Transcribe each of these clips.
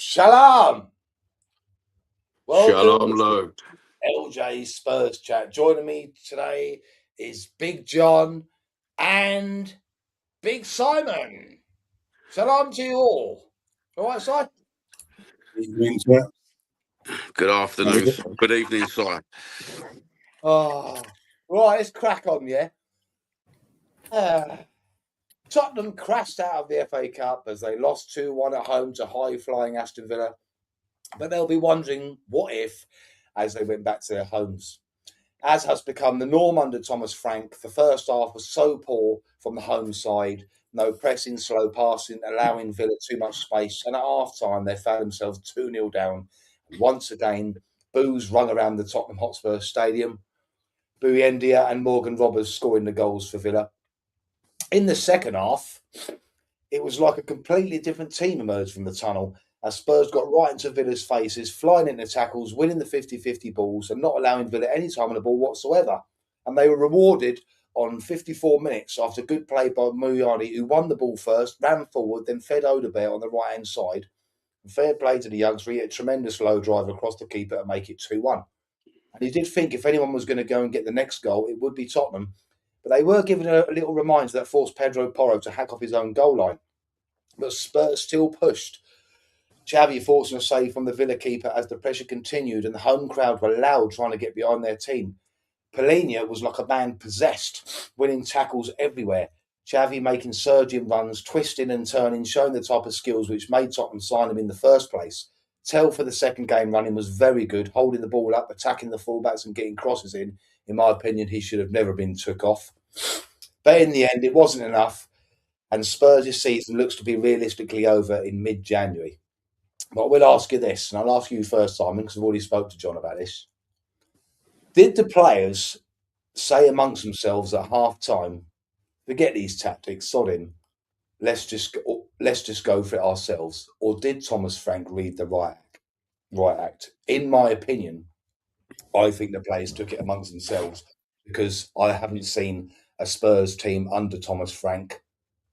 Shalom. Shalom, Lord. LJ Spurs chat. Joining me today is Big John and Big Simon. Shalom to you all. All right, Si? Good afternoon. Good evening, Si. Oh, right, let's crack on, yeah? Tottenham crashed out of the FA Cup as they lost 2-1 at home to high-flying Aston Villa. But they'll be wondering, what if, as they went back to their homes. As has become the norm under Thomas Frank, the first half was so poor from the home side, no pressing, slow passing, allowing Villa too much space, and at half-time they found themselves 2-0 down. Once again, boos rung around the Tottenham Hotspur Stadium, BUENDIA and Morgan Roberts scoring the goals for Villa. In the second half, it was like a completely different team emerged from the tunnel, as Spurs got right into Villa's faces, flying into tackles, winning the 50-50 balls and not allowing Villa any time on the ball whatsoever. And they were rewarded on 54 minutes after good play by MUANI, who won the ball first, ran forward, then fed ODEBERT on the right-hand side. And fair play to the youngster, he had a tremendous low drive across the keeper to make it 2-1. And he did think if anyone was going to go and get the next goal, it would be Tottenham. But they were given a little reminder that forced Pedro PORRO to hack off his own goal line. But Spurs still pushed. XAVI forcing a save from the Villa keeper as the pressure continued and the home crowd were loud trying to get behind their team. PAULINHA was like a man possessed, winning tackles everywhere. XAVI making surging runs, twisting and turning, showing the type of skills which made Tottenham sign him in the first place. Tell for the second game running was very good, holding the ball up, attacking the fullbacks and getting crosses in. In my opinion, he should have never been took off. But in the end, it wasn't enough, and Spurs' season looks to be realistically over in mid-January. But I will ask you this, and I'll ask you first, Simon, because I've already spoke to John about this. Did the players say amongst themselves at half-time, forget these tactics, sod him, let's just go for it ourselves? Or did Thomas Frank read the right act? In my opinion, I think the players took it amongst themselves, because I haven't seen a Spurs team under Thomas Frank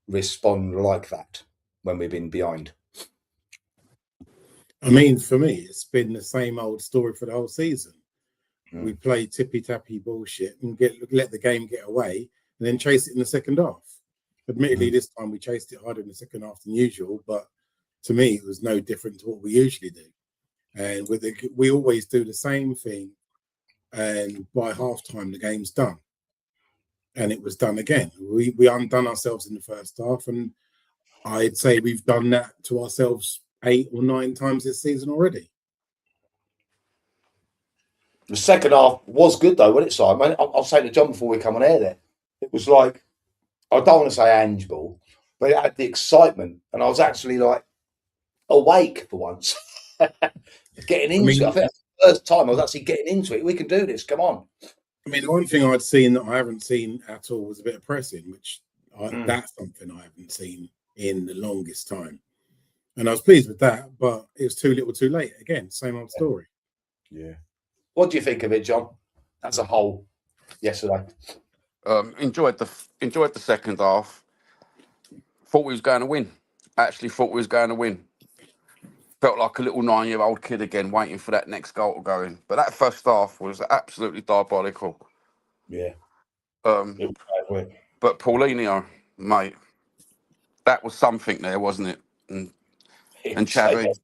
respond like that when we've been behind. I mean, for me, it's been the same old story for the whole season. We play tippy-tappy bullshit and let the game get away and then chase it in the second half. Admittedly, this time we chased it harder in the second half than usual, but to me, it was no different to what we usually do. And we always do the same thing, and by half-time, the game's done. And it was done again. We undone ourselves in the first half, and I'd say we've done that to ourselves 8 or 9 times this season already. The second half was good though, wasn't it, Simon? I'll say to John before we come on air there. It was like, I don't want to say handball, but it had the excitement, and I was actually like awake for once. Getting into it. I think that's the first time I was actually getting into it. We can do this, come on. I mean, the one thing I'd seen that I haven't seen at all was a bit of pressing, which that's something I haven't seen in the longest time. And I was pleased with that, but it was too little too late. Again, same old story. Yeah. What do you think of it, John, as a whole, yesterday? Enjoyed the second half. Thought we was going to win. Actually thought we was going to win. Felt like a little 9-year-old kid again, waiting for that next goal to go in. But that first half was absolutely diabolical. Yeah. But Paulinho, mate, that was something there, wasn't it? And XAVI,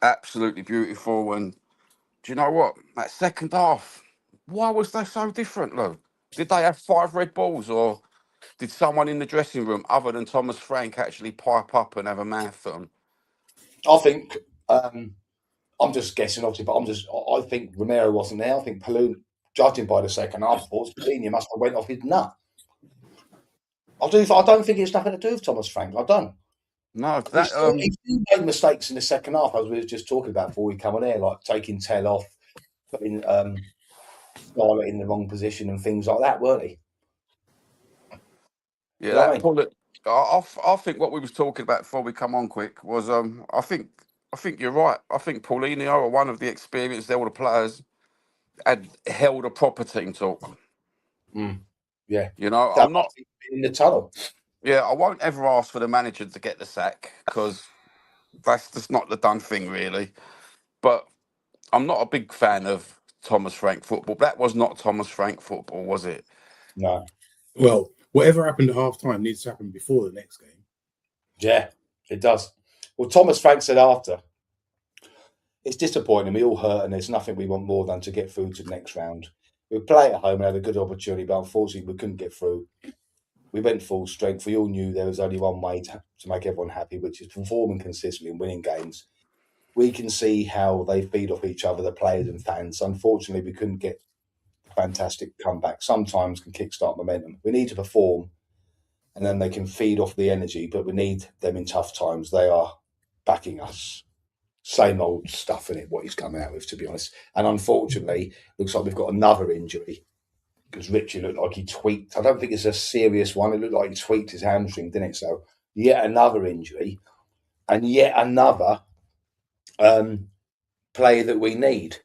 absolutely beautiful. And do you know what? That second half, why was they so different, though? Did they have 5 red balls, or did someone in the dressing room other than Thomas Frank actually pipe up and have a marathon? I think I'm just guessing, obviously, but I think Romero wasn't there. I think Paulinho, judging by the second half, Paulinho must have went off his nut. I don't think it's nothing to do with Thomas Frank. I don't. No, he made mistakes in the second half, as we were just talking about before we come on air, like taking Tell off, putting Scarlett in the wrong position and things like that, weren't he? Yeah, I think what we was talking about before we come on quick was I think you're right. I think Paulinho, or one of the experienced elder players, had held a proper team talk. Yeah, you know, I'm not in the tunnel. Yeah, I won't ever ask for the manager to get the sack, because That's just not the done thing, really. But I'm not a big fan of Thomas Frank football. That was not Thomas Frank football, was it? No. Well, whatever happened at half time needs to happen before the next game. Yeah, it does. Well, Thomas Frank said after, it's disappointing. We all hurt, and there's nothing we want more than to get through to the next round. We play at home and had a good opportunity, but unfortunately we couldn't get through. We went full strength. We all knew there was only one way to make everyone happy, which is performing consistently and winning games. We can see how they feed off each other, the players and fans. Unfortunately, we couldn't get a fantastic comeback. Sometimes can kickstart momentum. We need to perform, and then they can feed off the energy, but we need them in tough times. They are backing us. Same old stuff in it, what he's coming out with, to be honest. And unfortunately, looks like we've got another injury because Richie looked like he tweaked. I don't think it's a serious one. It looked like he tweaked his hamstring, didn't it? So yet another injury and yet another player that we need,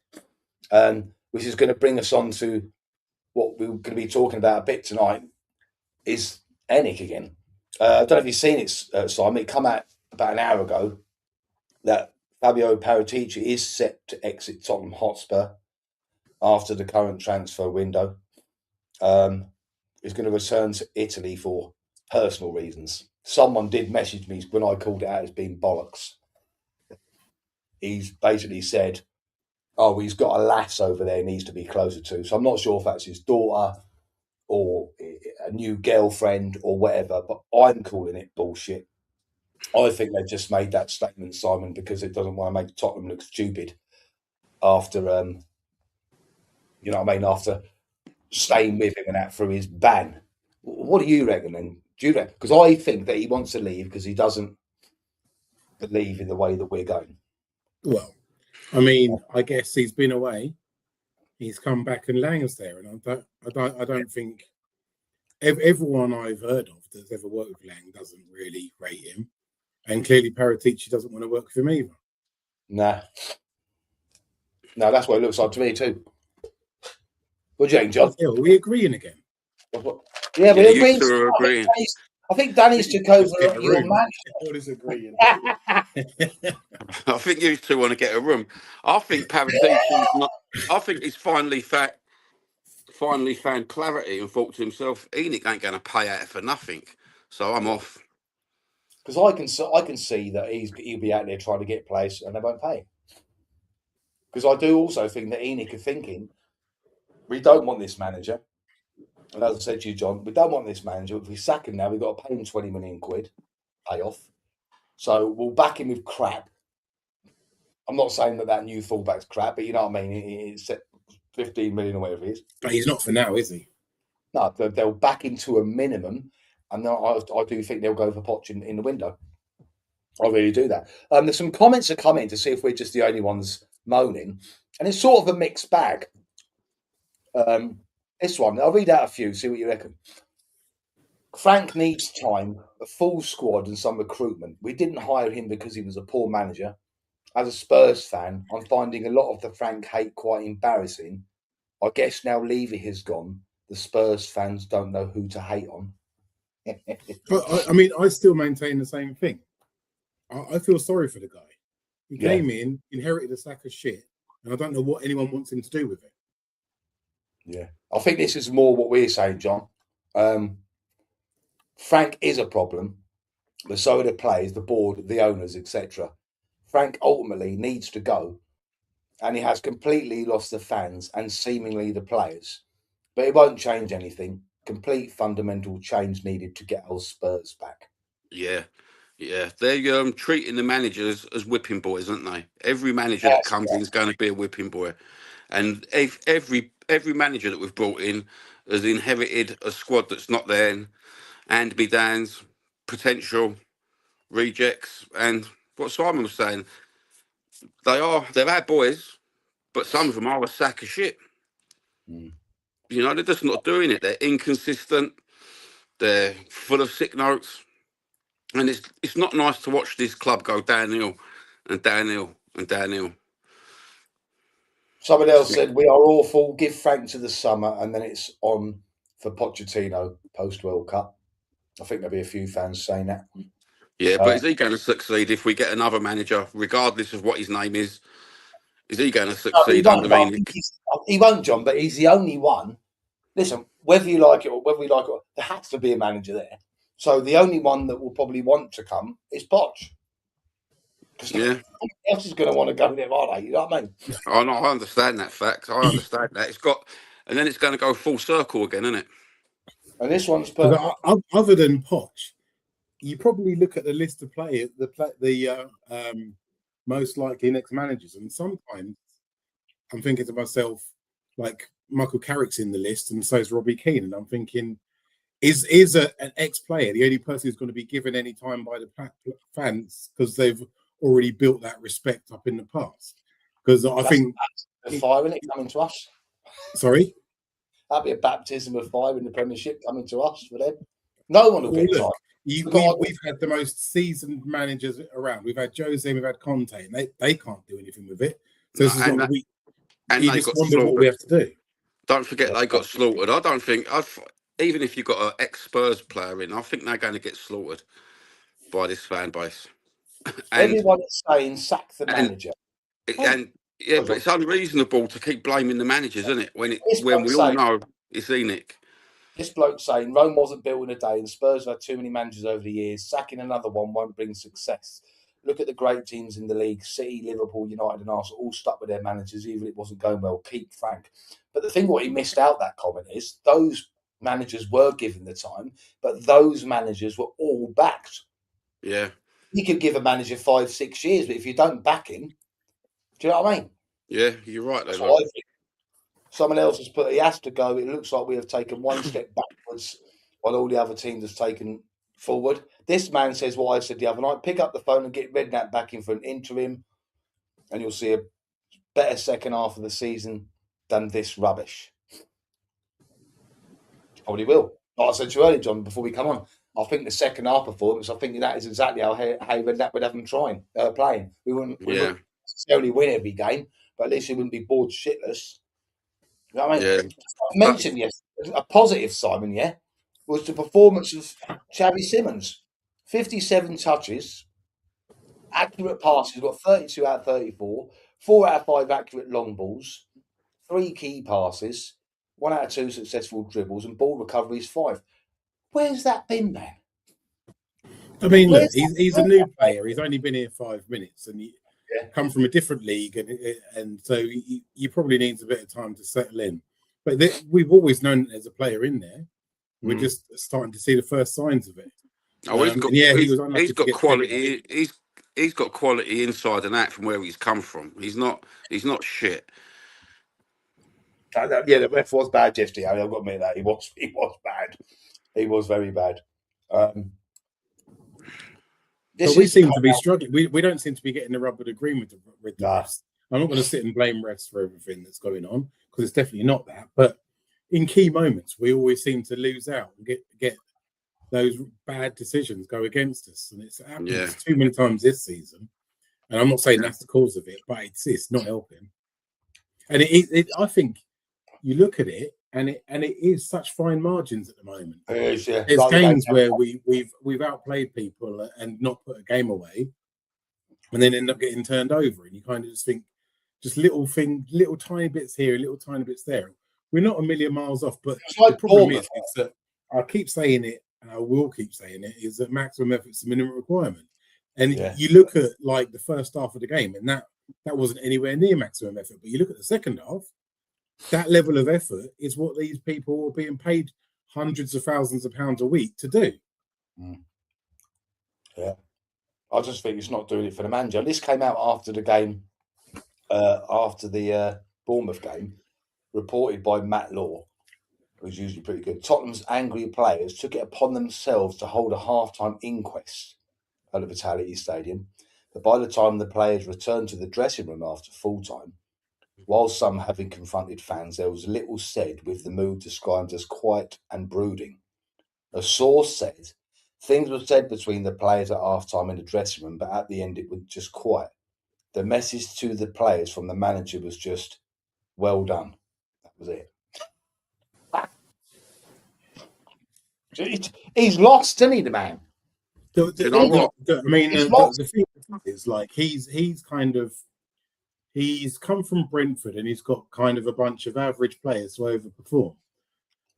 which is going to bring us on to what we're going to be talking about a bit tonight, is Enick again. I don't know if you've seen it, Simon. It came out about an hour ago that Fabio Paratici is set to exit Tottenham Hotspur after the current transfer window. He's going to return to Italy for personal reasons. Someone did message me when I called it out as being bollocks. He's basically said, oh, he's got a lass over there he needs to be closer to. So I'm not sure if that's his daughter or a new girlfriend or whatever, but I'm calling it bullshit. I think they've just made that statement, Simon, because it doesn't want to make Tottenham look stupid after, you know what I mean, after staying with him and that through his ban. What do you reckon then? Do you reckon? Because I think that he wants to leave because he doesn't believe in the way that we're going. Well, I mean, I guess he's been away. He's come back and Lang's there, and I don't think everyone I've heard of that's ever worked with Lang doesn't really rate him. And clearly Paratici doesn't want to work with him either. Nah. No, that's what it looks like to me too. What do you think, John? Yeah, are we agreeing again? Yeah, we're agreeing. Agreeing. I think Danny's took over your man. What is agreeing? I think you two want to get a room. I think Paratici's not. I think he's finally found clarity and thought to himself, Enoch ain't going to pay out for nothing, so I'm off. Because I can see that he'll be out there trying to get players and they won't pay. Because I do also think that Enoch are thinking, we don't want this manager. And as I said to you, John, we don't want this manager. If we sack him now, we've got to pay him 20 million quid payoff. So we'll back him with crap. I'm not saying that new fullback's crap, but you know what I mean? It's 15 million or whatever it is. But he's not for now, is he? No, they'll back him to a minimum. And I do think they'll go for Poch in the window. I really do that. There's some comments that come in to see if we're just the only ones moaning. And it's sort of a mixed bag. This one, I'll read out a few, see what you reckon. Frank needs time, a full squad and some recruitment. We didn't hire him because he was a poor manager. As a Spurs fan, I'm finding a lot of the Frank hate quite embarrassing. I guess now Levy has gone, the Spurs fans don't know who to hate on. But I mean, I still maintain the same thing. I feel sorry for the guy. He came in, inherited a sack of shit, and I don't know what anyone wants him to do with it. Yeah, I think this is more what we're saying, John. Frank is a problem, but so are the players, the board, the owners, etc. Frank ultimately needs to go, and he has completely lost the fans and seemingly the players. But it won't change anything. Complete fundamental change needed to get our Spurs back. Yeah. They're treating the managers as whipping boys, aren't they? Every manager that comes in is going to be a whipping boy. And every manager that we've brought in has inherited a squad that's not there, and Bidan's potential rejects. And what Simon was saying, they're our boys, but some of them are a sack of shit. You know, they're just not doing it. They're inconsistent. They're full of sick notes. And it's not nice to watch this club go downhill and downhill and downhill. Somebody else said, we are awful, give Frank to the summer, and then it's on for Pochettino post-World Cup. I think there'll be a few fans saying that. Yeah, but is he going to succeed if we get another manager, regardless of what his name is? Is he going to No, he succeed won't. under But I think Enoch? he won't, John. But he's the only one. Listen, whether you like it or whether we like it, there has to be a manager there. So the only one that will probably want to come is Poch. Because Yeah. nobody else is going to want to go there, are they? You know what I mean? Oh, no, I understand that fact. I understand that. It's got, and then it's going to go full circle again, isn't it? And this one's other than Poch, you probably look at the list of players, the most likely next managers, and sometimes I'm thinking to myself, like Michael Carrick's in the list, and so is Robbie Keane, and I'm thinking, is an ex-player the only person who's going to be given any time by the fans because they've already built that respect up in the past? Because I think fire in it coming to us. Sorry, that'd be a baptism of fire in the Premiership coming to us for them. No one will get time. We've had the most seasoned managers around. We've had Jose, we've had Conte, and they can't do anything with it. So this is what we. And you they just got wonder what we have to do. Don't forget they got slaughtered. I don't think even if you've got an ex-Spurs player in, I think they're going to get slaughtered by this fan base. Everyone is saying sack the manager. And yeah, but it's unreasonable to keep blaming the managers, isn't it? When we all know it's Enoch. This bloke saying Rome wasn't built in a day and Spurs have had too many managers over the years. Sacking another one won't bring success. Look at the great teams in the league. City, Liverpool, United and Arsenal all stuck with their managers, even if it wasn't going well. Keep Frank. But the thing what he missed out that comment is those managers were given the time, but those managers were all backed. Yeah. You could give a manager 5-6 years, but if you don't back him, do you know what I mean? Yeah, you're right. That's what I think. Someone else has put he has to go. It looks like we have taken one step backwards while all the other teams have taken forward. This man says what I said the other night. Pick up the phone and get Redknapp back in for an interim and you'll see a better second half of the season than this rubbish. Probably will. Like I said to you earlier, John, before we come on, I think the second half performance, I think that is exactly how Redknapp would have them playing. We wouldn't necessarily win every game, but at least we wouldn't be bored shitless. You know what I mean? Yeah. I mentioned yesterday, a positive, Simon, was the performance of XAVI Simons. 57 touches, accurate passes, got 32 out of 34, 4 out of 5 accurate long balls, 3 key passes, 1 out of 2 successful dribbles, and ball recoveries 5. Where's that been, man? I mean, look, he's a new player. He's only been here 5 minutes, and he come from a different league, and so he probably needs a bit of time to settle in. But we've always known there's a player in there. We're just starting to see the first signs of it. Oh, he's got quality. He's got quality inside and out from where he's come from. He's not shit. Yeah, the ref was bad yesterday. I've got to admit that he was bad. He was very bad. But we seem to be struggling. We don't seem to be getting the rub of the green with the refs. I'm not going to sit and blame refs for everything that's going on because it's definitely not that. But in key moments, we always seem to lose out and get those bad decisions go against us, and it's happened too many times this season. And I'm not saying that's the cause of it, but it's not helping. And I think you look at it, and it is such fine margins at the moment. It is, yeah. There's games where we've outplayed people and not put a game away, and then end up getting turned over, and you kind of just think, just little tiny bits here, little tiny bits there. We're not a million miles off, but the problem is that I keep saying it, and I will keep saying it, is that maximum effort's the minimum requirement. And you look at like the first half of the game, and that wasn't anywhere near maximum effort. But you look at the second half, that level of effort is what these people are being paid hundreds of thousands of pounds a week to do. Yeah. I just think it's not doing it for the manager. This came out after the game, after the Bournemouth game, reported by Matt Law, who's usually pretty good. Tottenham's angry players took it upon themselves to hold a half-time inquest at the Vitality Stadium. But by the time the players returned to the dressing room after full-time, while some having confronted fans, there was little said, with the mood described as quiet and brooding. A source said things were said between the players at half-time in the dressing room, but at the end it was just quiet. The message to the players from the manager was just, well done. That was it. He's lost, isn't he, the man? Do you know what? I mean, the thing is, like, he's come from Brentford and he's got kind of a bunch of average players to overperform.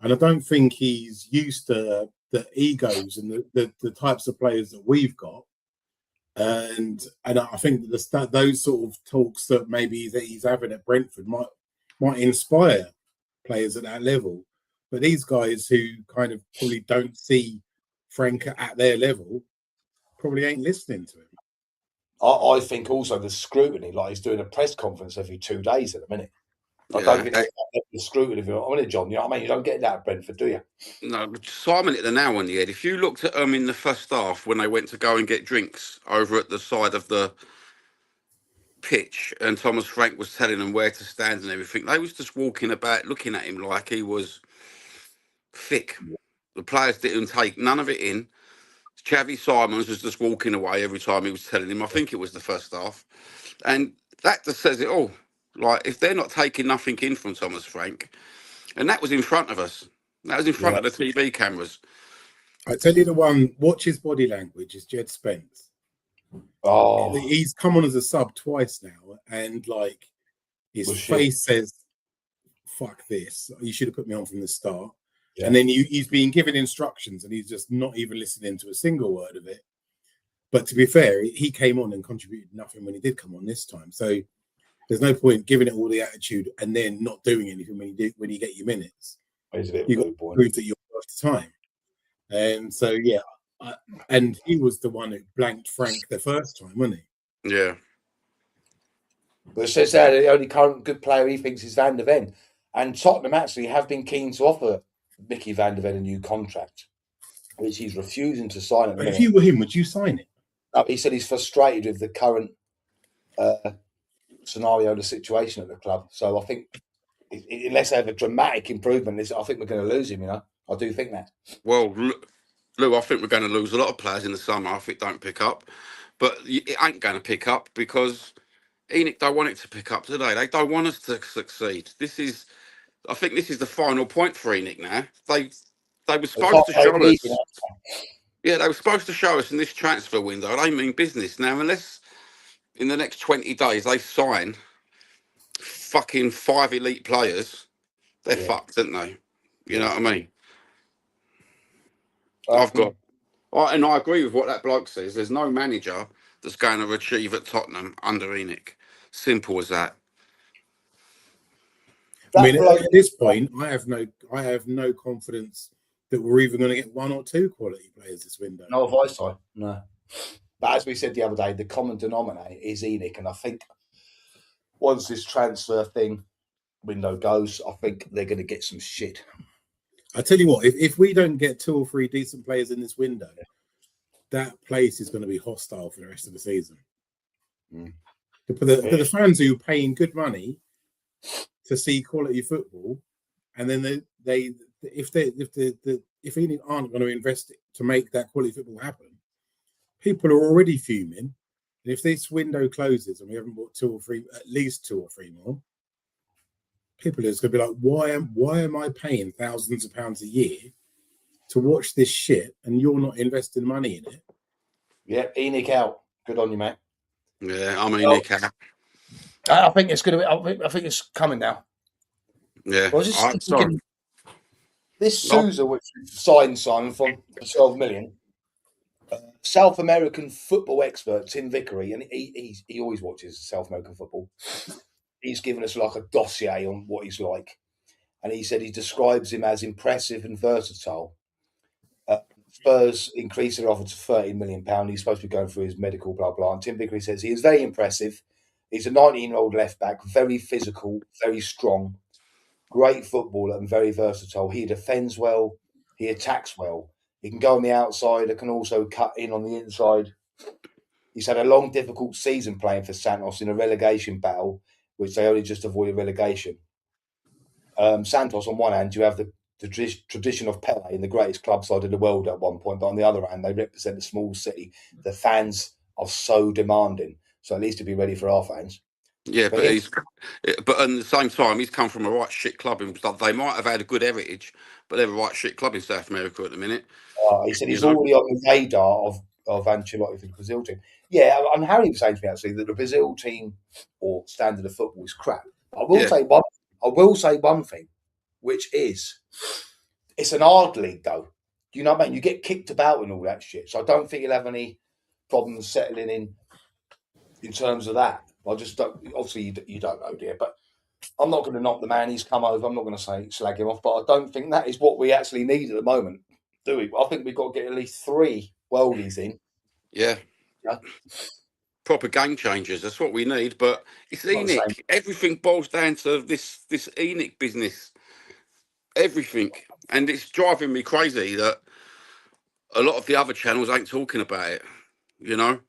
And I don't think he's used to the egos and the types of players that we've got. And I think that those sort of talks that maybe that he's having at Brentford might inspire players at that level. But these guys who kind of probably don't see Frank at their level probably ain't listening to him. I think also the scrutiny, like he's doing a press conference every 2 days at the minute. I don't think the scrutiny of it, John. You know what I mean? You don't get that at Brentford, do you? No, Simon hit the nail on the head. If you looked at them in the first half when they went to go and get drinks over at the side of the pitch, and Thomas Frank was telling them where to stand and everything, they was just walking about, looking at him like he was thick. The players didn't take none of it in. XAVI Simons was just walking away every time he was telling him. I think it was the first half, and that just says it all. Like, if they're not taking nothing in from Thomas Frank, and that was in front of us, that was in front of the TV cameras. I tell you, the one, watch his body language, is Jed Spence. Oh, he's come on as a sub twice now, and like his face says, "Fuck this! You should have put me on from the start." Yeah. And then he's being given instructions, and he's just not even listening to a single word of it. But to be fair, he came on and contributed nothing when he did come on this time. So there's no point giving it all the attitude and then not doing anything when you get your minutes. You got to prove that you're worth the time. And so and he was the one who blanked Frank the first time, wasn't he? Yeah. But it says there the only current good player he thinks is Van der Ven, and Tottenham actually have been keen to offer Mickey Van der Ven a new contract, which he's refusing to sign. But if you were him, would you sign it? No, he said he's frustrated with the current scenario, the situation at the club. So I think unless they have a dramatic improvement, I think we're going to lose him. You know, I do think that. Well, Lou, I think we're going to lose a lot of players in the summer if it don't pick up. But it ain't going to pick up because ENIC don't want it to pick up today. They don't want us to succeed. I think this is the final point for ENIC now. They were supposed to show us. Yeah, they were supposed to show us in this transfer window. They mean business now, unless in the next 20 days they sign fucking 5 elite players. They're fucked, aren't they? You know what I mean? And I agree with what that bloke says. There's no manager that's going to achieve at Tottenham under ENIC. Simple as that. I mean, at this point, I have no confidence that we're even going to get 1 or 2 quality players this window. No advice time, no. But as we said the other day, the common denominator is ENIC, and I think once this transfer window goes, I think they're going to get some shit. I tell you what, if we don't get 2 or 3 decent players in this window, that place is going to be hostile for the rest of the season. For the fans who are paying good money to see quality football, and then if ENIC aren't going to invest to make that quality football happen, people are already fuming. And if this window closes and we haven't bought at least 2 or 3 more, people are just going to be like, why am I paying thousands of pounds a year to watch this shit and you're not investing money in it? Yeah, ENIC out. Good on you, mate. Yeah, I'm ENIC out. I think it's going to be. I think it's coming now. Yeah. Well, this Sousa, which we've signed Simon for 12 million, South American football expert Tim Vickery, and he always watches South American football. He's given us like a dossier on what he's like, and he said he describes him as impressive and versatile. Spurs increased their offer to £30 million. He's supposed to be going through his medical, blah, blah. And Tim Vickery says he is very impressive. He's a 19-year-old left-back, very physical, very strong, great footballer and very versatile. He defends well. He attacks well. He can go on the outside. He can also cut in on the inside. He's had a long, difficult season playing for Santos in a relegation battle, which they only just avoided relegation. Santos, on one hand, you have the tradition of Pele in the greatest club side in the world at one point, but on the other hand, they represent a small city. The fans are so demanding, so at least to be ready for our fans. Yeah, but at the same time, he's come from a right shit club. They might have had a good heritage, but they're a right shit club in South America at the minute. He said he's already on the radar of Ancelotti for the Brazil team. Yeah, and Harry was saying to me actually that the Brazil team or standard of football is crap. I will say one thing, which is it's an hard league though. You know what I mean? You get kicked about and all that shit. So I don't think you'll have any problems settling in terms of that. I just don't. Obviously, you don't know, dear, but I'm not going to knock the man. He's come over. I'm not going to say slag him off, but I don't think that is what we actually need at the moment, do we? I think we've got to get at least 3 worldies in. Yeah. Proper game changers. That's what we need. But it's ENIC. Everything boils down to this ENIC business. Everything. And it's driving me crazy that a lot of the other channels ain't talking about it. You know?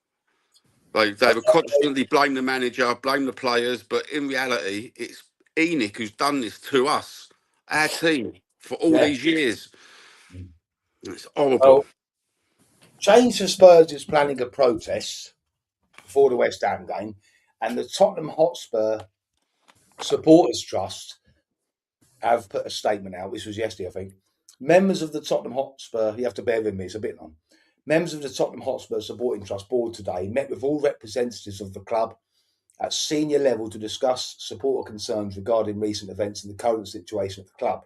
They would constantly blame the manager, blame the players, but in reality, it's ENIC who's done this to us, our team, for all these years. It's horrible. Well, Change for Spurs is planning a protest before the West Ham game, and the Tottenham Hotspur Supporters Trust have put a statement out. This was yesterday, I think. Members of the Tottenham Hotspur, you have to bear with me, it's a bit long. Members of the Tottenham Hotspur Supporting Trust board today met with all representatives of the club at senior level to discuss supporter concerns regarding recent events and the current situation at the club.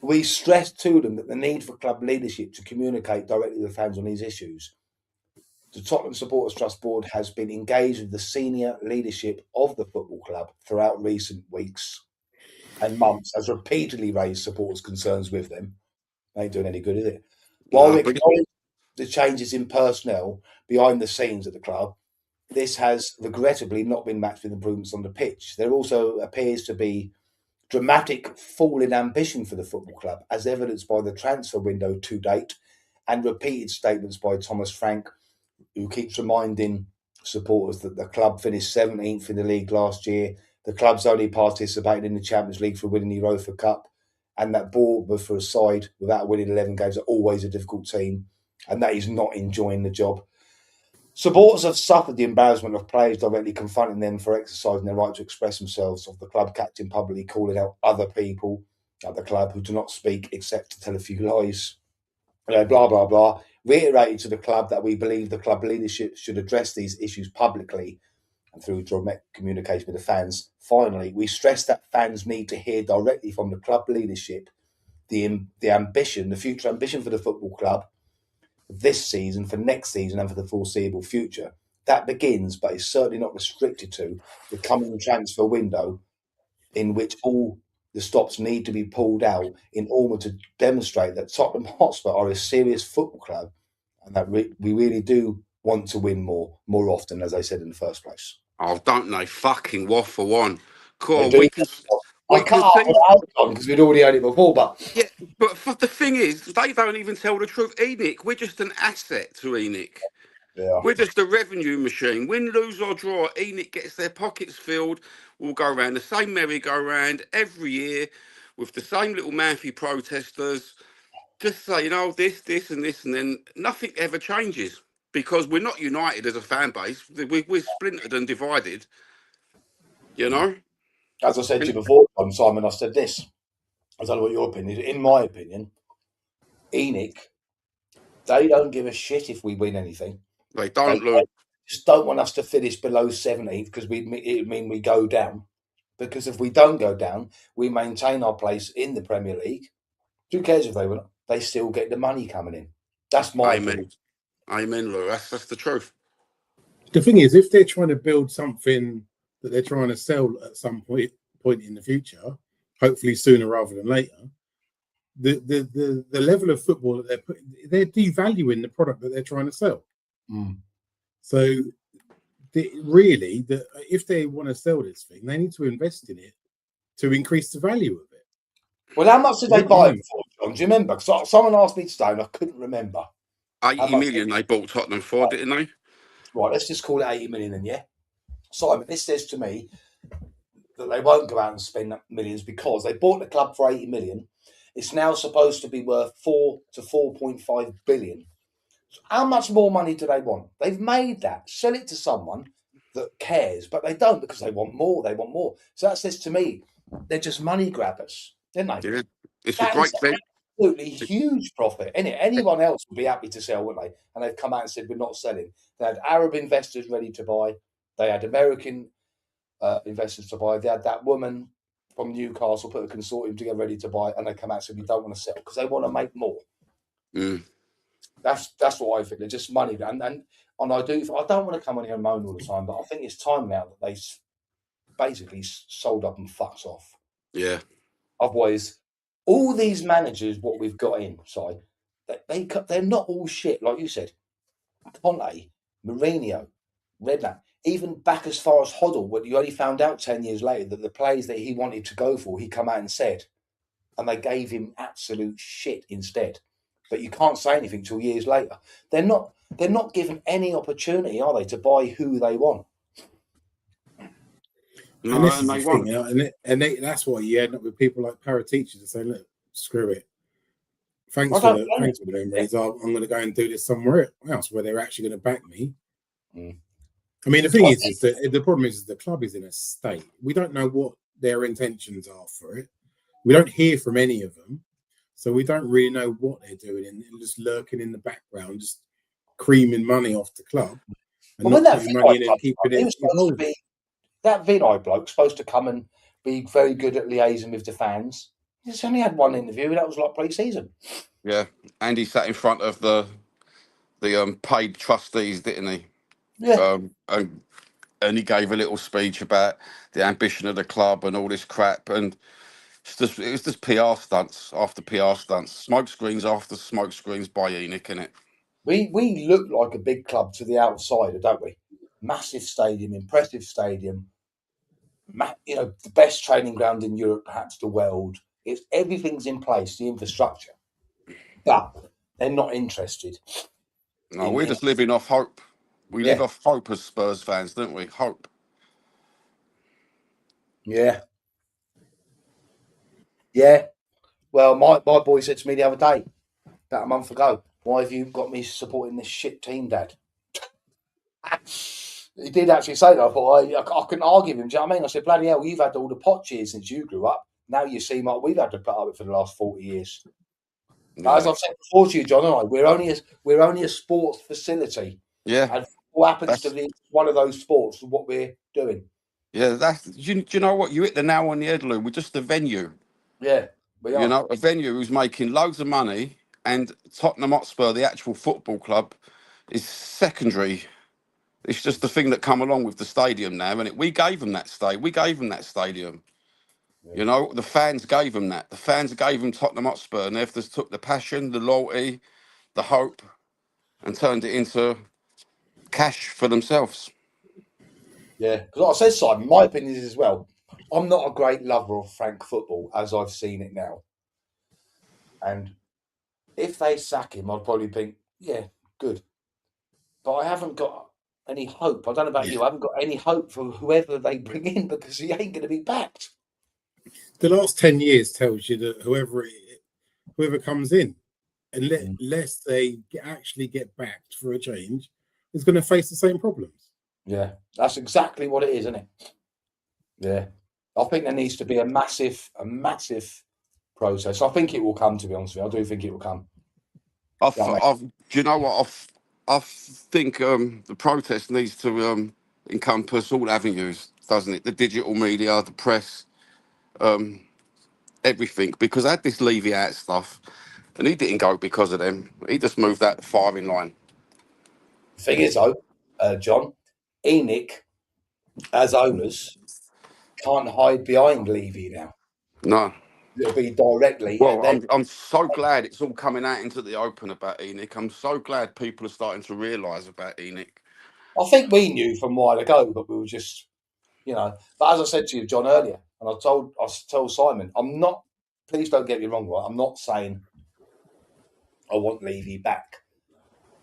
We stressed to them that the need for club leadership to communicate directly with fans on these issues. The Tottenham Supporters Trust Board has been engaged with the senior leadership of the football club throughout recent weeks and months, has repeatedly raised supporters' concerns with them. Ain't doing any good, is it? While we acknowledge the changes in personnel behind the scenes at the club, this has regrettably not been matched with improvements on the pitch. There also appears to be dramatic fall in ambition for the football club, as evidenced by the transfer window to date and repeated statements by Thomas Frank, who keeps reminding supporters that the club finished 17th in the league last year. The club's only participated in the Champions League for winning the Europa Cup, and that Bournemouth for a side without winning 11 games are always a difficult team, and that he's not enjoying the job. Supporters have suffered the embarrassment of players directly confronting them for exercising their right to express themselves, of the club captain publicly calling out other people at the club who do not speak except to tell a few lies. Blah, blah, blah. Reiterated to the club that we believe the club leadership should address these issues publicly and through direct communication with the fans. Finally, we stress that fans need to hear directly from the club leadership the ambition, the future ambition for the football club this season, for next season, and for the foreseeable future. That begins, but is certainly not restricted to, the coming transfer window, in which all the stops need to be pulled out in order to demonstrate that Tottenham Hotspur are a serious football club and that we really do want to win more often, as I said in the first place. Oh, don't they fucking waffle on? Cool, we can't because we'd already heard it before, but yeah, but the thing is, they don't even tell the truth. ENIC, we're just an asset to ENIC. Yeah. We're just a revenue machine. Win, lose or draw, ENIC gets their pockets filled. We'll go around the same merry-go-round every year with the same little mouthy protesters. Just say, you know, this, and this, and then nothing ever changes because we're not united as a fan base. We're splintered and divided, you know? As I said to you before, Simon, I said this. I don't know what your opinion is. In my opinion, ENIC, they don't give a shit if we win anything. They don't, Lou. Just don't want us to finish below 17th because it would mean we go down. Because if we don't go down, we maintain our place in the Premier League. Who cares if they win? They still get the money coming in. That's my opinion. Amen, Lou. That's the truth. The thing is, if they're trying to build something that they're trying to sell at some point in the future, hopefully sooner rather than later, the level of football that they're devaluing the product that they're trying to sell. So if they want to sell this thing, they need to invest in it to increase the value of it. Well, how much did they buy it for, John? Do you remember? Someone asked me today and I couldn't remember. 80 million they bought Tottenham for, didn't they? Right, let's just call it 80 million then, yeah? Simon, this says to me that they won't go out and spend millions because they bought the club for 80 million. It's now supposed to be worth 4 to 4.5 billion. So how much more money do they want? They've made that. Sell it to someone that cares, but they don't because they want more. They want more. So that says to me, they're just money grabbers, didn't they? Yeah, it's a great thing. absolutely huge profit. Anyone else would be happy to sell, wouldn't they? And they've come out and said, we're not selling. They had Arab investors ready to buy. They had American investors to buy. They had that woman from Newcastle put a consortium together ready to buy, and they come out and said, we don't want to sell because they want to make more. Mm. That's what I think. They're just money. And I don't want to come on here and moan all the time, but I think it's time now that they basically sold up and fucked off. Yeah. Otherwise, all these managers, what we've got inside, they're not all shit, like you said. Conte, Mourinho, Redknapp, even back as far as Hoddle, when you only found out 10 years later that the players that he wanted to go for, he come out and said, and they gave him absolute shit instead. But you can't say anything till years later. They're not given any opportunity, are they, to buy who they want? No, and this is they the thing, you know, that's why you end up with people like para-teachers that say, look, screw it. Thanks for the memories. I'm going to go and do this somewhere else where they're actually going to back me. Mm. I mean, the thing is that the problem is the club is in a state. We don't know what their intentions are for it. We don't hear from any of them. So we don't really know what they're doing and just lurking in the background, just creaming money off the club and not putting money in and keeping it involved. That Vinay bloke supposed to come and be very good at liaising with the fans. He's only had one interview, and that was like pre-season. Yeah, and he sat in front of the paid trustees, didn't he? Yeah. And he gave a little speech about the ambition of the club and all this crap, and it was just PR stunts after PR stunts, smoke screens after smoke screens by ENIC, innit? We look like a big club to the outsider, don't we? Massive stadium, impressive stadium. You know, the best training ground in Europe, perhaps the world. Everything's in place, the infrastructure, but they're not interested. No, we're just living off hope. We live off hope as Spurs fans, don't we? Hope. Yeah. Yeah. Well, my boy said to me the other day, about a month ago, why have you got me supporting this shit team, Dad? He did actually say that. I thought, I couldn't argue with him. Do you know what I mean? I said, bloody hell, you've had all the pot cheers since you grew up. Now you seem like we've had to put up with it for the last 40 years. Yeah. As I've said before to you, John and I, we're only a sports facility. Yeah. And what happens to one of those sports is what we're doing. Yeah, do you know what? You hit the nail on the head, Lou. We're just a venue. Yeah, we are. You know, a venue who's making loads of money, and Tottenham Hotspur, the actual football club, is secondary. It's just the thing that come along with the stadium now, and we gave them that stadium. Yeah. You know, the fans gave them that. The fans gave them Tottenham Hotspur, and they've just took the passion, the loyalty, the hope, and turned it into cash for themselves. Yeah, because like I said, Simon, my opinion is as well, I'm not a great lover of Frank football as I've seen it now. And if they sack him, I'd probably think, yeah, good. But I haven't got any hope. I don't know about you. I haven't got any hope for whoever they bring in because he ain't going to be backed. The last 10 years tells you that whoever comes in, unless they actually get backed for a change, is going to face the same problems. Yeah, that's exactly what it is, isn't it? Yeah. I think there needs to be a massive process. I think it will come, to be honest with you. I do think it will come. Do you know what? I think the protest needs to encompass all avenues, doesn't it? The digital media, the press, everything. Because I had this Levy out stuff, and he didn't go because of them. He just moved that firing line. The thing is, though, John, ENIC, as owners, can't hide behind Levy now. No. It'll be directly. Well, I'm so glad it's all coming out into the open about ENIC. I'm so glad people are starting to realise about ENIC. I think we knew from a while ago, but we were just, But as I said to you, John, earlier, and I told Simon, I'm not. Please don't get me wrong, right? I'm not saying I want Levy back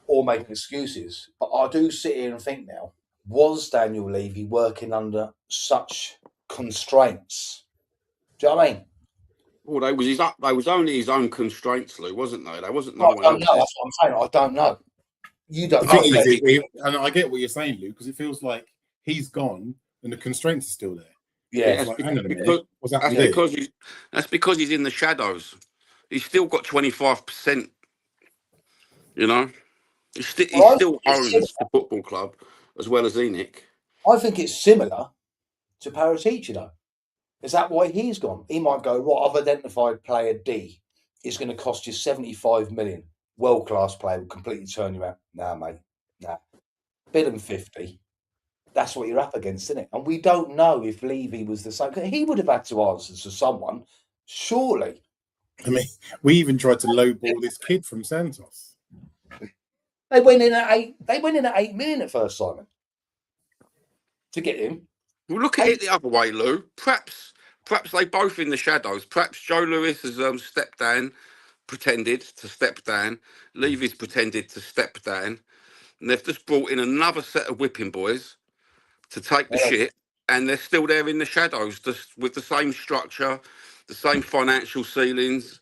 or making excuses, but I do sit here and think now: was Daniel Levy working under such constraints? Do you know what I mean? Well, they was only his own constraints, Lou, wasn't they? There wasn't no one else. That's what I'm saying. I don't know. You don't know. And I get what you're saying, Lou, because it feels like he's gone and the constraints are still there. Yeah, like, hang on a minute. What's happening? That's because he's in the shadows. he's still got 25%. You know, he Well, still owns the football club as well as Enoch. I think it's similar to Paratici, though. Is that why he's gone? He might go, right, I've identified player D. It's going to cost you 75 million. World class player will completely turn you out. Nah, mate. Nah. Bid him 50. That's what you're up against, isn't it? And we don't know if Levy was the same. He would have had to answer to someone, surely. I mean, we even tried to lowball this kid from Santos. They went in at 8. They went in at 8 million at first, Simon, to get him. Well, look at it the other way, Lou. Perhaps they both in the shadows. Perhaps Joe Lewis has stepped down, pretended to step down. Levy's pretended to step down, and they've just brought in another set of whipping boys to take the shit, and they're still there in the shadows, just with the same structure, the same financial ceilings.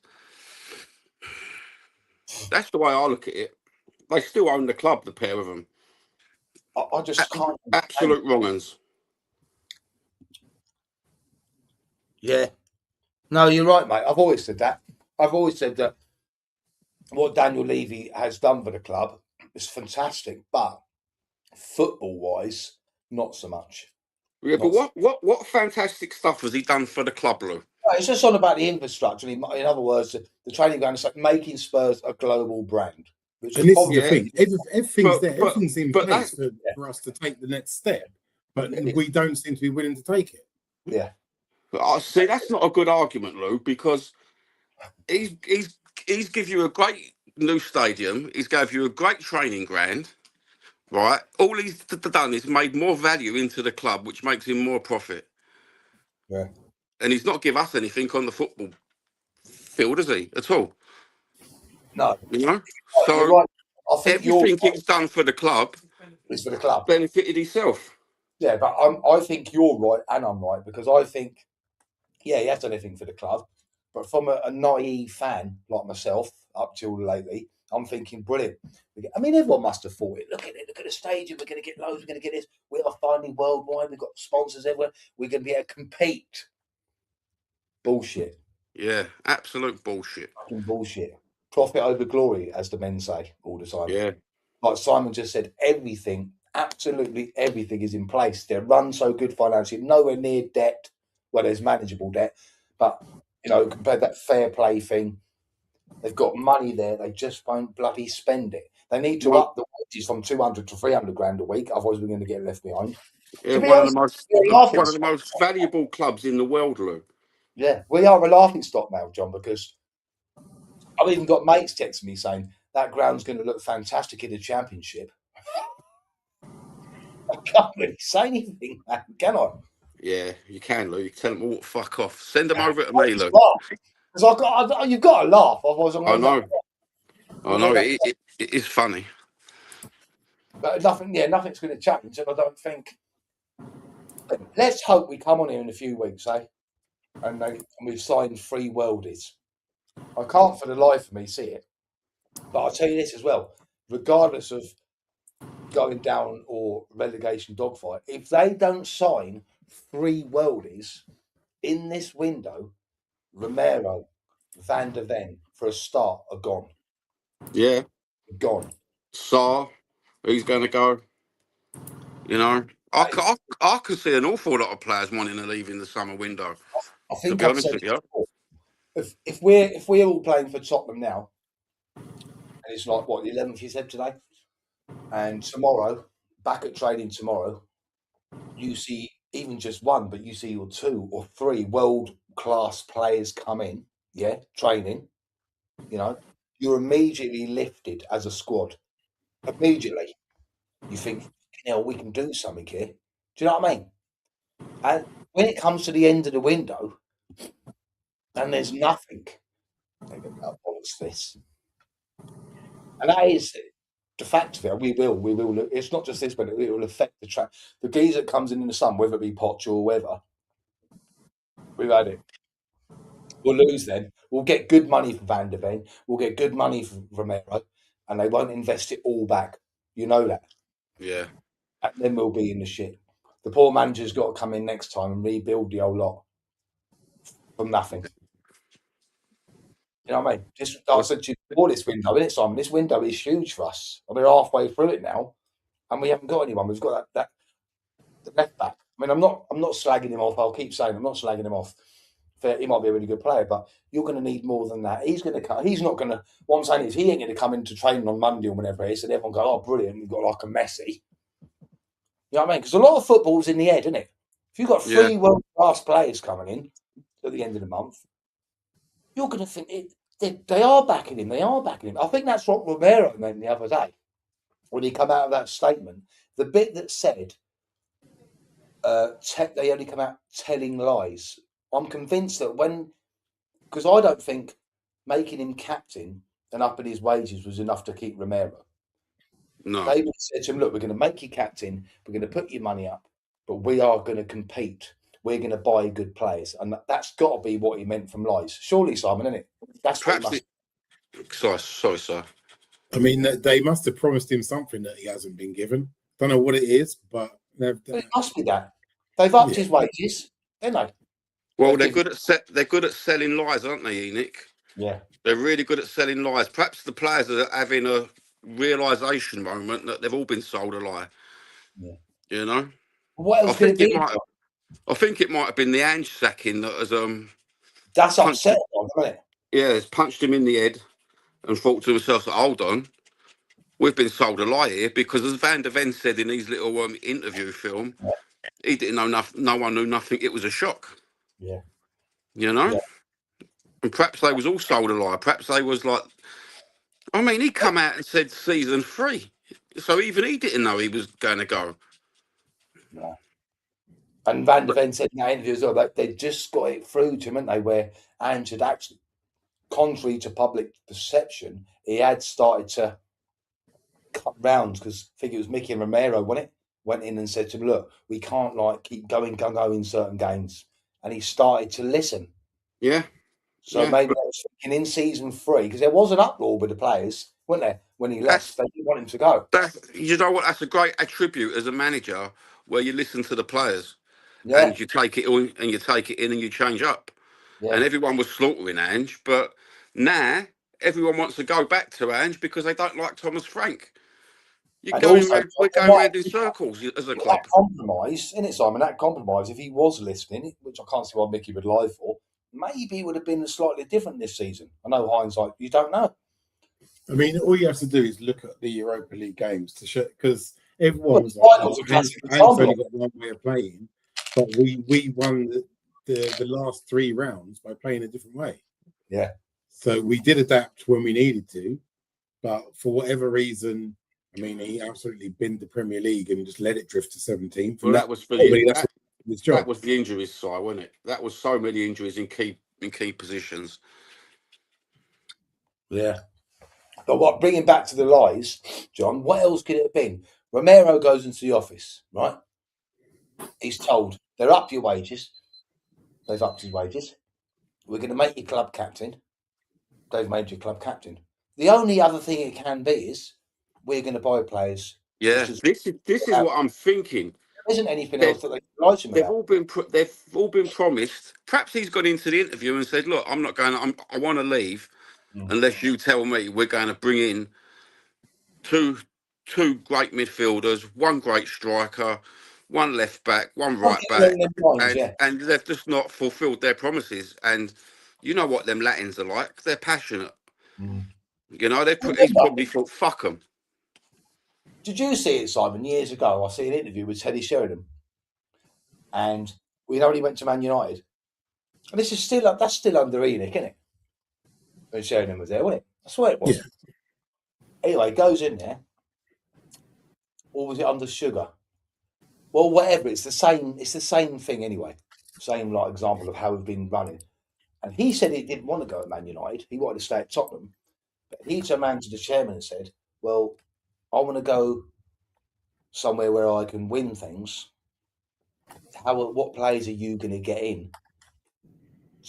That's the way I look at it. They still own the club, the pair of them. I just can't. Absolute wrong uns. Yeah. No, you're right, mate. I've always said that. I've always said that what Daniel Levy has done for the club is fantastic, but football-wise, not so much. Yeah, but what fantastic stuff has he done for the club, Lou? It's just on about the infrastructure. In other words, the training ground is like making Spurs a global brand. And this is the thing. Everything's there. Everything's in place for us to take the next step. But we don't seem to be willing to take it. Yeah. But I see that's not a good argument, Lou, because he's give you a great new stadium. He's gave you a great training ground, right? All he's done is made more value into the club, which makes him more profit. Yeah. And he's not give us anything on the football field, has he? At all. No. You know? Oh, so right. I think everything he's done for the club is for the club. Benefited himself. Yeah, but I think you're right and I'm right, because I think, yeah, he has done everything for the club. But from a naive fan like myself, up till lately, I'm thinking, brilliant. I mean, everyone must have thought it. Look at it. Look at the stadium. We're going to get loads. We're going to get this. We are finally worldwide. We've got sponsors everywhere. We're going to be able to compete. Bullshit. Yeah, absolute bullshit. Fucking bullshit. Profit over glory, as the men say all the time. Yeah. Like Simon just said, everything, absolutely everything is in place. They're run so good financially, nowhere near debt. Well, there's manageable debt, but, you know, compared to that fair play thing, they've got money there. They just won't bloody spend it. They need to up the wages from 200 to 300 grand a week. Otherwise, we're going to get left behind. Yeah, one of the most valuable clubs in the world, Lou. Yeah, we are a laughing stock now, John, because I've even got mates texting me saying that ground's going to look fantastic in the Championship. I can't really say anything, man, can I? Yeah, you can, Lou. You can tell them all to fuck off. Send them over to me, Lou. Because you've got to laugh. Otherwise, I'm going to I know. It is funny. But nothing's going to change. And I don't think. Let's hope we come on here in a few weeks, eh? And we've signed 3 worldies. I can't for the life of me see it. But I'll tell you this as well. Regardless of going down or relegation dogfight, if they don't sign 3 worldies in this window, Romero, Van der Ven, for a start, are gone. Yeah. Gone. Saar, who's going to go? You know, I could see an awful lot of players wanting to leave in the summer window. I think to be honest with you. If we're all playing for Tottenham now, and it's like what, the 11th you said today, and tomorrow, back at training tomorrow, you see even just 1, but you see your 2 or 3 world class players come in, training. You know, you're immediately lifted as a squad. Immediately, you think, you know, we can do something here. Do you know what I mean? And when it comes to the end of the window, and there's nothing, they go, oh, what's this? And that is the fact of it. We will. It's not just this, but it will affect the track. The geezer that comes in the sun, whether it be Poch or whoever, we've had it. We'll lose then. We'll get good money for Van der Ven. We'll get good money for Romero, and they won't invest it all back. You know that. Yeah. And then we'll be in the shit. The poor manager's got to come in next time and rebuild the whole lot from nothing. You know what I mean? Just like I said to you before this window, isn't it, Simon? This window is huge for us. We're halfway through it now, and we haven't got anyone. We've got that the left back. I mean, I'm not slagging him off. I'll keep saying I'm not slagging him off. He might be a really good player, but you're going to need more than that. He's going to come. He's not going to. What I'm saying is, he ain't going to come into training on Monday or whenever it is, and everyone go, "Oh, brilliant! We've got like a Messi." You know what I mean? Because a lot of football's in the head, isn't it? If you've got 3 world-class players coming in at the end of the month, you're going to think they are backing him. They are backing him. I think that's what Romero meant the other day when he come out of that statement. The bit that said they only come out telling lies. I'm convinced that because I don't think making him captain and upping his wages was enough to keep Romero. No. David said to him, look, we're going to make you captain, we're going to put your money up, but we are going to compete. We're going to buy good players. And that's got to be what he meant from lies. Surely, Simon, isn't it? That's Perhaps what sorry, sir. I mean, they must have promised him something that he hasn't been given. Don't know what it is, but it must be that. They've upped his wages, haven't they? Well, they're good at selling lies, aren't they, Enoch? Yeah. They're really good at selling lies. Perhaps the players are having a realisation moment that they've all been sold a lie. Yeah. You know? What else could it be? I think it might have been the Ange sacking that has that's upset him, isn't it? Yeah, it's punched him in the head and thought to himself, hold on, we've been sold a lie here, because as Van der Ven said in his little interview film, he didn't know nothing, no one knew nothing, it was a shock. Yeah. You know? Yeah. And perhaps they was all sold a lie. Perhaps they was like, I mean, he come out and said season 3. So even he didn't know he was going to go. No. And Van der Ven said in that interview as well that they just got it through to him, hadn't they, where Ange had actually, contrary to public perception, he had started to cut rounds, because I think it was Mickey and Romero, wasn't it? Went in and said to him, look, we can't like keep going gung-ho in certain games. And he started to listen. Yeah. So maybe that was thinking in season 3, because there was an uproar with the players, wasn't there, when he left? They didn't want him to go. You know what? That's a great attribute as a manager, where you listen to the players and you take it in and you change up. Yeah. And everyone was slaughtering Ange, but now everyone wants to go back to Ange because they don't like Thomas Frank. We're going around in circles as a club. That compromise, isn't it, Simon? That compromise, if he was listening, which I can't see why Mickey would lie for, maybe it would have been slightly different this season. I know hindsight, you don't know. I mean, all you have to do is look at the Europa League games to show, because everyone was like, Ange's only got one way of playing, but we won the last 3 rounds by playing a different way. Yeah. So we did adapt when we needed to, but for whatever reason, I mean, he absolutely binned the Premier League and just let it drift to 17th. Well, that was for that was the injuries side, wasn't it? That was so many injuries in key positions. Yeah. But bringing back to the lies, John, what else could it have been? Romero goes into the office, right? He's told, they're up your wages. They've upped his wages. We're going to make you club captain. They've made you club captain. The only other thing it can be is we're going to buy players. Yeah, this is what I'm thinking. There isn't anything else that they can lie to him about. They've all been promised. Perhaps he's gone into the interview and said, look, I'm not going, I want to leave unless you tell me we're going to bring in two great midfielders, 1 great striker, 1 left back, 1 right back, and they've just not fulfilled their promises. And you know what them Latins are like? They're passionate. You know, he's probably thought, fuck them. Did you see it, Simon, years ago? I see an interview with Teddy Sheringham, and we only went to Man United. And this is that's still under Enoch, isn't it? When Sheringham was there, wasn't it? I swear it was. Yeah. Anyway, goes in there. Or was it under Sugar? Well, whatever. It's the same thing anyway. Same like example of how we've been running. And he said he didn't want to go at Man United. He wanted to stay at Tottenham. But he turned around to the chairman and said, well, I want to go somewhere where I can win things. What players are you going to get in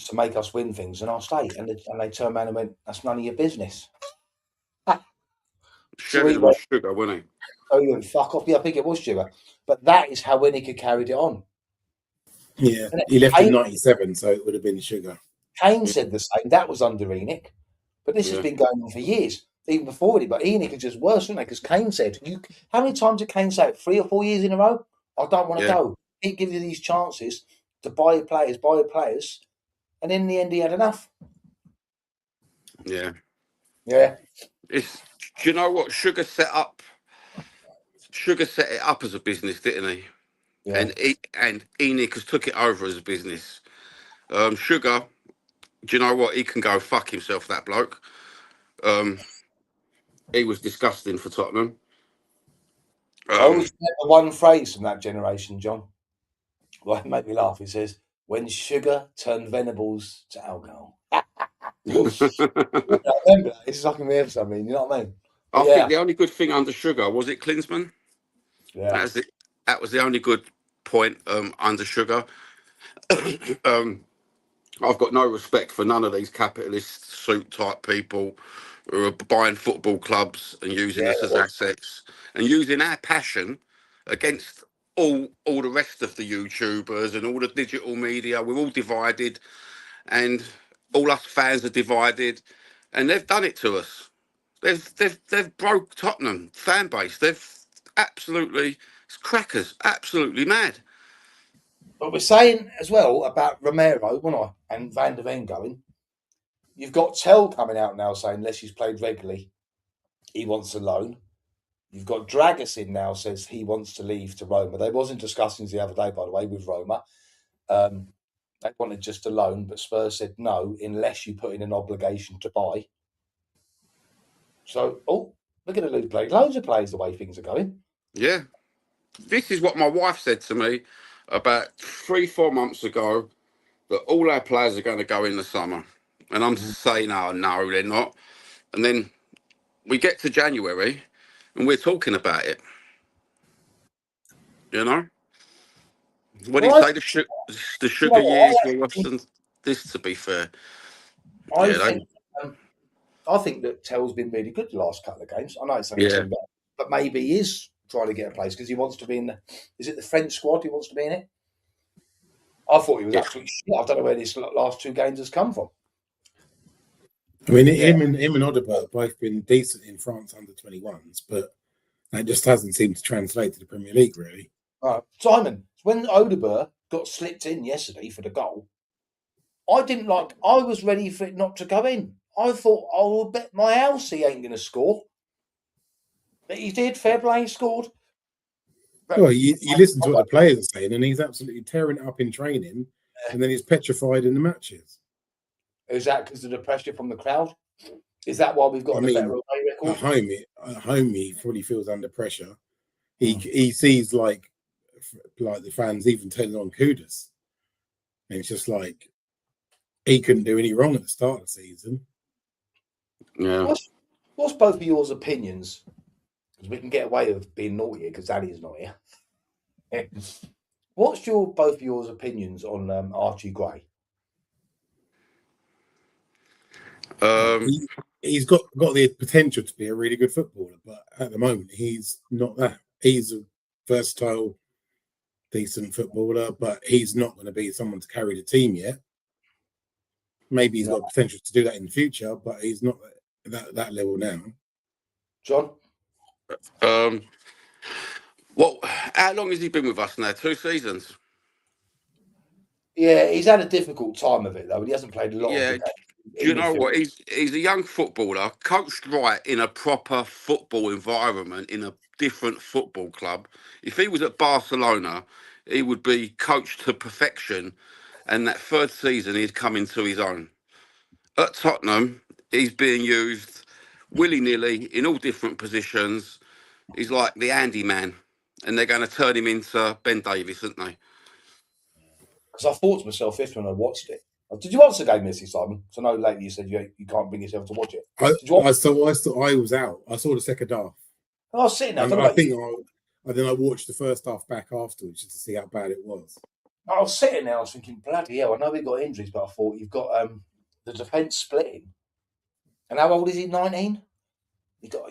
to make us win things? And I'll stay. And they turned around and went, that's none of your business. Sheringham was Sugar, wasn't he? Oh, you went, fuck off. Yeah, I think it was Sugar. But that is how Winnick had carried it on. Yeah, he left in 97, so it would have been Sugar. Kane said the same. That was under Enoch. But this has been going on for years, even before it. But Ian is just worse, isn't it? Because Kane said, how many times did Kane say it? 3 or 4 years in a row? I don't want to go. He gives you these chances to buy players, and in the end, he had enough. Yeah. Yeah. Do you know what? Sugar set it up as a business, didn't he? Yeah. And Enoch has took it over as a business. Sugar, do you know what? He can go fuck himself, that bloke. He was disgusting for Tottenham. I always remember one phrase from that generation, John. Well, it made me laugh. He says, "When sugar turned Venables to alcohol." I remember that. It's like me of something. You know what I mean? I think the only good thing under Sugar was it Klinsmann. Yeah, that was the only good point under Sugar. I've got no respect for none of these capitalist suit type people who are buying football clubs and using us as assets and using our passion against all the rest of the YouTubers and all the digital media. We're all divided, and all us fans are divided, and they've done it to us. They've broke Tottenham fan base. They've absolutely, it's crackers, absolutely mad. but we're saying as well about Romero, and Van der Ven going. You've got Tell coming out now saying unless he's played regularly, he wants a loan. You've got Dragusin now says he wants to leave to Roma. There wasn't discussions the other day, by the way, with Roma. They wanted just a loan, but Spurs said no unless you put in an obligation to buy. So, we're going to lose loads of players the way things are going. Yeah. This is what my wife said to me about 3-4 months ago, that all our players are going to go in the summer. And I'm saying, oh, no, they're not. And then we get to January and we're talking about it. You know? What do you say? The sugar years were worse than this, to be fair. I think that Tell's been really good the last couple of games. I know it's only 2 games, but maybe he is trying to get a place because he wants to be in is it the French squad he wants to be in it? I thought he was absolutely shit. I don't know where these last 2 games has come from. I mean, him and ODEBERT both been decent in France under 21s, but that just hasn't seemed to translate to the Premier League, really. Simon, when ODEBERT got slipped in yesterday for the goal, I was ready for it not to go in. I thought, I will bet my house he ain't going to score. But he did. Fair play, he scored. Well, you listen to what the players are saying, and he's absolutely tearing it up in training, and then he's petrified in the matches. Is that because of the pressure from the crowd? Is that why we've got a better away record? At home, he probably feels under pressure. He sees like the fans even telling on Kudus, and it's just like he couldn't do any wrong at the start of the season. Yeah. What's both of yours opinions? Because we can get away with being naughty because Danny's not here. What's both of yours opinions on Archie Gray? He's got the potential to be a really good footballer, but at the moment he's not that. He's a versatile, decent footballer, but he's not going to be someone to carry the team yet. Maybe he's got potential to do that in the future, but he's not at that level now. John? Well, how long has he been with us now? 2 seasons? Yeah, he's had a difficult time of it, though. He hasn't played a lot of the game. Do you know what? He's a young footballer, coached right in a proper football environment, in a different football club. If he was at Barcelona, he would be coached to perfection, and that 3rd season he'd come into his own. At Tottenham, he's being used willy-nilly in all different positions. He's like the Andy man, and they're going to turn him into Ben Davies, aren't they? Because I thought to myself this when I watched it. Did you watch the game, Missy, Simon? So I know lately you said you can't bring yourself to watch it. I was out. I saw the second half. I was sitting there. Then I watched the first half back afterwards just to see how bad it was. I was sitting there. I was thinking, bloody hell! I know we've got injuries, but I thought you've got the defence splitting. And how old is he? 19. You got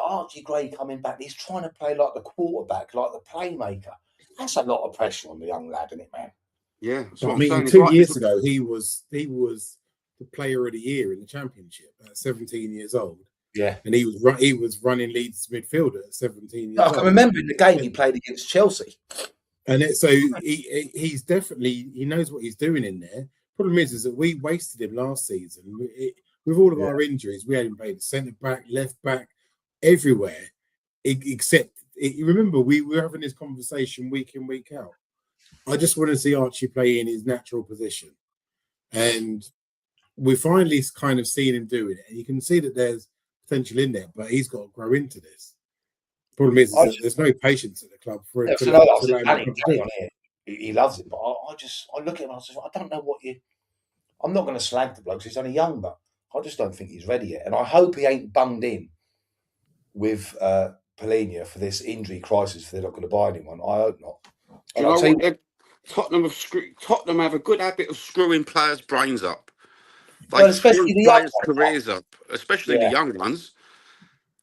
Archie Gray coming back. He's trying to play like the quarterback, like the playmaker. That's a lot of pressure on the young lad, isn't it, man? Yeah. So I mean, 2 years ago, he was the player of the year in the Championship at 17 years old. Yeah, and he was running Leeds midfielder at 17 years I old. can remember in the game he played against Chelsea. And so he's definitely, he knows what he's doing in there. Problem is that we wasted him last season. With all of our injuries, we had him played centre back, left back, everywhere, except, remember, we were having this conversation week in, week out. I just want to see Archie play in his natural position. And we finally kind of seen him doing it. And you can see that there's potential in there, but he's got to grow into this. Problem is that there's no patience at the club for it. He loves it, but I look at him and I say, I don't know what you. I'm not going to slag the bloke because he's only young, but I just don't think he's ready yet. And I hope he ain't bunged in with PAULINHA for this injury crisis if they're not going to buy anyone. I hope not. Tottenham have a good habit of screwing players' brains up. Well, especially the players' careers up, especially the young ones.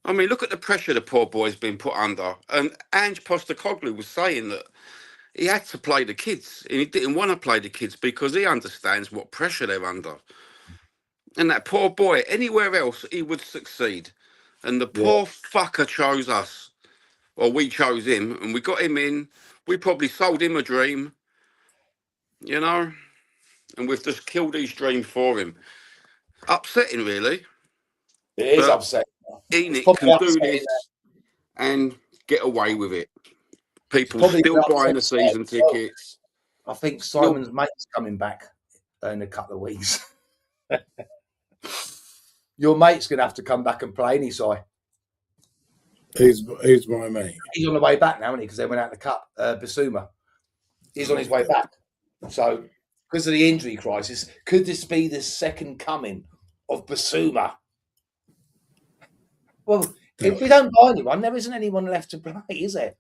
I mean, look at the pressure the poor boy's been put under. And Ange Postecoglou was saying that he had to play the kids. And he didn't want to play the kids because he understands what pressure they're under. And that poor boy, anywhere else, he would succeed. And the poor fucker chose us. Or we chose him. And we got him in. We probably sold him a dream. You know? And we've just killed his dream for him. Upsetting, really. It is upsetting. Enoch can do this and get away with it. People still buying the season tickets. I think Simon's mate's coming back in a couple of weeks. Your mate's going to have to come back and play, ain't he, Si? Who's my mate? He's on the way back now, isn't he? Because they went out the cup. Bissouma. He's on his way back. So, because of the injury crisis, could this be the second coming of Bissouma? Well, if we don't buy anyone, there isn't anyone left to play, is there?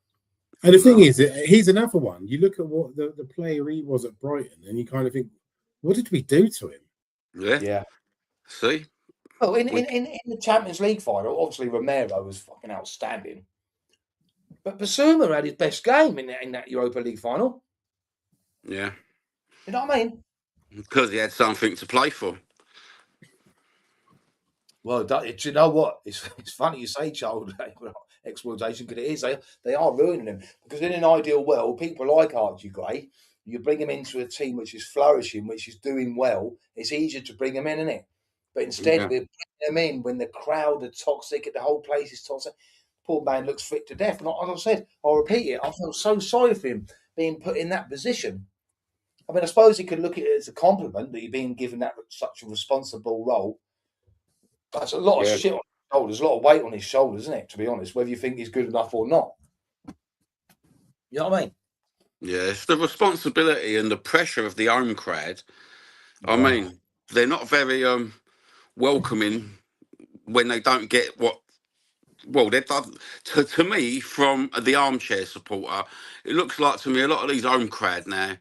And the thing is, he's another one. You look at what the player he was at Brighton, and you kind of think, what did we do to him? Yeah. See? Well, in the Champions League final, obviously Romero was fucking outstanding. But Bissouma had his best game in that Europa League final. Yeah. You know what I mean? Because he had something to play for. Well, do you know what? It's funny you say child exploitation because it is. They are ruining him. Because in an ideal world, people like Archie Gray, you bring him into a team which is flourishing, which is doing well. It's easier to bring him in, isn't it? But instead, we're bringing them in when the crowd are toxic and the whole place is toxic. Poor man looks fit to death. And as I said, I'll repeat it. I feel so sorry for him being put in that position. I mean, I suppose he could look at it as a compliment that you're being given such a responsible role. That's a lot of shit on his shoulders, a lot of weight on his shoulders, isn't it? To be honest, whether you think he's good enough or not. You know what I mean? Yeah, it's the responsibility and the pressure of the home crowd. I mean, they're not very welcoming when they don't get what. Well, they've done to me from the armchair supporter. It looks like to me a lot of these home crowd now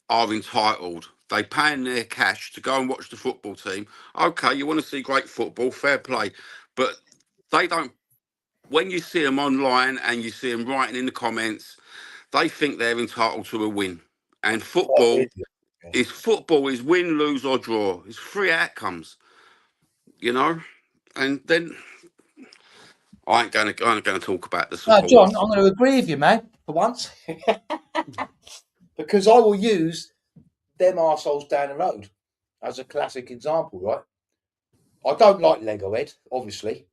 are entitled. They paying their cash to go and watch the football team. Okay, you want to see great football, fair play. But they don't, when you see them online and you see them writing in the comments, they think they're entitled to a win. And football is win, lose or draw. It's 3 outcomes, you know? And then I ain't going to talk about the support. No, John, I'm going to agree with you, man, for once. Because I will use them arseholes down the road as a classic example, right? I don't like Lego Ed, obviously,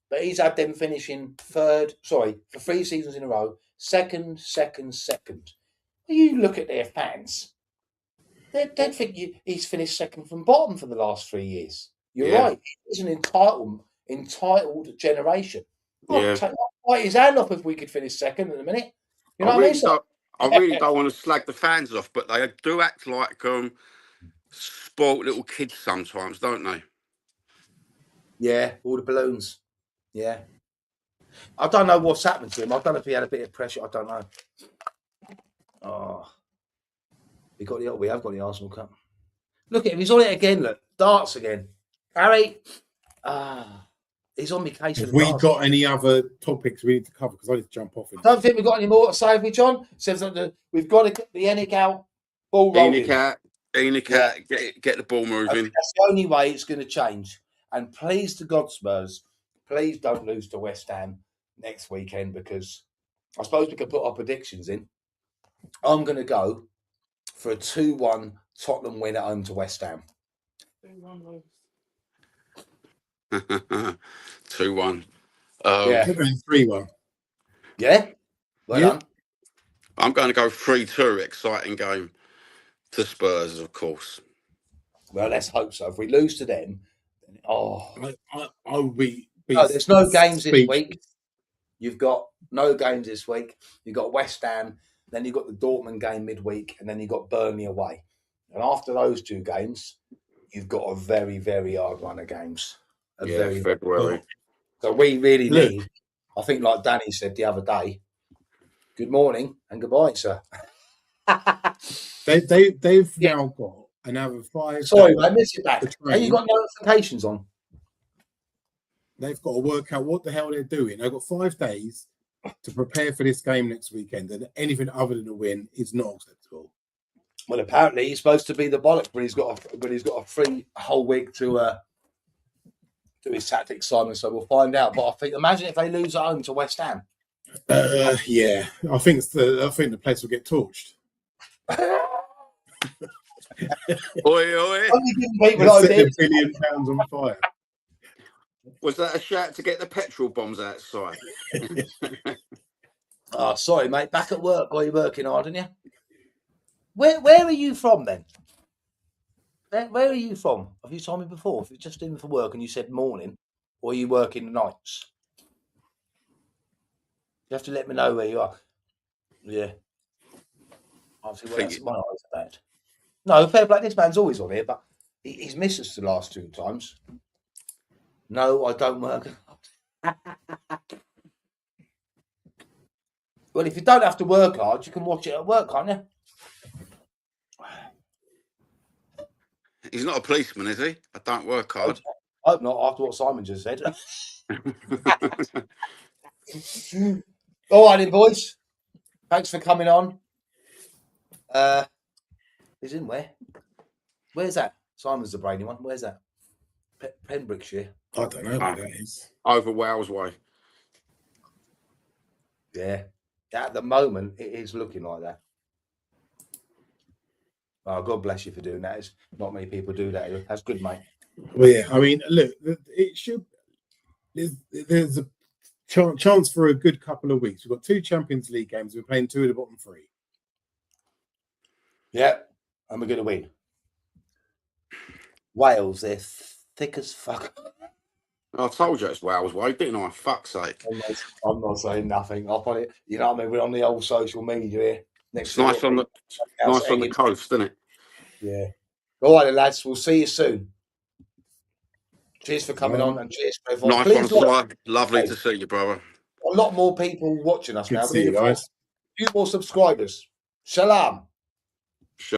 but he's had them finishing for 3 seasons in a row, second. When you look at their fans, they'd think he's finished second from bottom for the last 3 years. You're right. It's an entitled generation. I'd bite his hand off if we could finish second in a minute. You know what I mean? I really don't want to slag the fans off, but they do act like spoiled little kids sometimes, don't they? Yeah, all the balloons. Yeah. I don't know what's happened to him. I don't know if he had a bit of pressure. I don't know. Oh. We have got the Arsenal Cup. Look at him. He's on it again, look. Darts again. Harry. He's on my case. Have we got any other topics we need to cover? Because I need to jump off. Don't think we've got any more to say, have we, John? Says that we've got to get the Enoch out ball rolling. Enoch Enoch Yeah. out, get the ball I moving. think that's the only way it's going to change. And please, to God, Spurs, please don't lose to West Ham next weekend, because I suppose we could put our predictions in. I'm going to go for a 2-1 Tottenham win at home to West Ham. 2-1. Yeah. We're going 3-1. Yeah? Well Yeah. done. I'm going to go 3-2. Exciting game to Spurs, of course. Well, let's hope so. If we lose to them, I will be no, there's no games this speechless. week. You've got no games this week. You've got West Ham, then you've got the Dortmund game midweek, and then you've got Burnley away. And after those 2 games, you've got a very, very hard run of games. February. So we really need, I think, like Danny said the other day, good morning and goodbye, sir. They've now got another 5 Sorry, days mate, miss it back. to Have you train. got notifications on? They've got to work out what the hell they're doing. They've got 5 days to prepare for this game next weekend, and anything other than a win is not acceptable. Well, apparently he's supposed to be the bollock, but he's got a free whole week to do his tactics, Simon. So we'll find out. But I think, imagine if they lose at home to West Ham. Yeah, I think the place will get torched. Oi. Only giving people They'll set ideas. £1 billion on fire. Was that a shout to get the petrol bombs outside? Oh, sorry, mate. Back at work while you're working hard, aren't you? Where are you from then? Where are you from? Have you told me before? If you're just in for work and you said morning, or you work in the nights? You have to let me know where you are. Yeah. Obviously, well, that's my eyes about. No, fair play. This man's always on here, but he's missed us the last 2 times. No, I don't work. Well, if you don't have to work hard, you can watch it at work, can't you? He's not a policeman, is he? I don't work hard. I hope not, after what Simon just said. All right, then, boys. Thanks for coming on. He's in where? Where's that? Simon's the brainy one. Where's that? Pembrokeshire. I don't know where that is. Over Wales way. Yeah. At the moment, it is looking like that. Oh, God bless you for doing that. It's not many people do that. That's good, mate. Well, yeah, I mean, look, it should. There's a chance for a good couple of weeks. We've got 2 Champions League games. We're playing 2 of the bottom 3. Yeah, and we're going to win. Wales, they're thick as fuck. I told you it's Wales way, didn't I? Fuck's sake. I'm not saying nothing. I'll put it. You know what I mean? We're on the old social media here. It's nice on the coast, isn't it? Yeah. All right, lads. We'll see you soon. Cheers for coming on, and cheers for everyone. Nice one, lovely to see you, brother. A lot more people watching us Good now. to see you guys. A few more subscribers. Shalom.